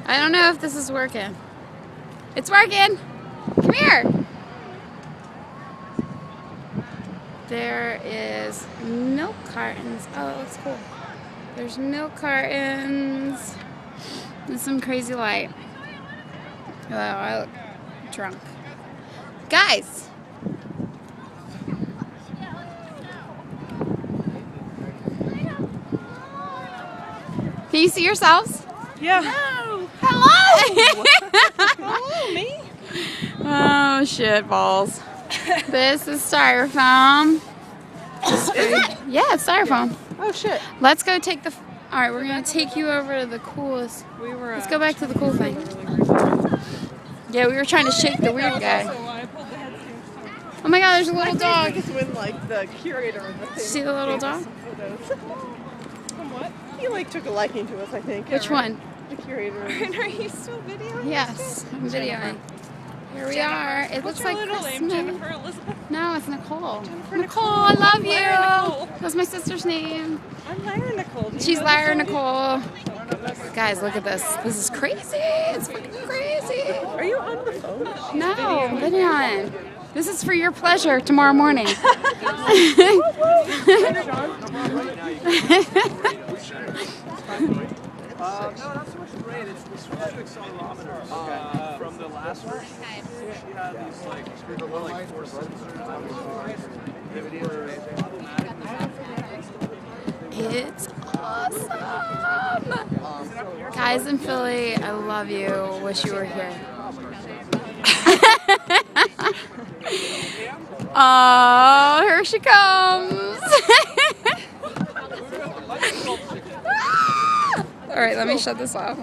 I don't know if this is working. It's working! Come here! There is milk cartons. Oh, that looks cool. There's milk cartons and some crazy light. Oh, I look drunk. Guys! Can you see yourselves? Yeah. Hello! Hello, me. Oh, shit balls. This is styrofoam. Is it? Yeah, it's styrofoam. Oh, shit. Let's go take the... Alright, we're going to take you over to the coolest... Let's go back to the cool thing. Yeah, we were trying to shake the weird guy. Oh my god, there's a little dog. This when, like, the curator of the thing. See the little dog? What? He, like, took a liking to us, I think. Which one? The curator. And are you still videoing? Yes, I'm videoing. Here we are. It looks like Christmas. Jennifer Elizabeth? No, it's Nicole. Jennifer Nicole, I love you. Nicole. That's my sister's name. I'm Lyra Nicole. She's Lyra Nicole. Guys, look at this. This is crazy. It's fucking crazy. Are you on the phone? No, I'm videoing. This is for your pleasure tomorrow morning. No, not so much grade. It's the switch accelerometer from the last one. She had these like 4 sensors. It's awesome. Guys in Philly, I love you. Wish you were here. Oh, here she comes. All right, let me shut this off.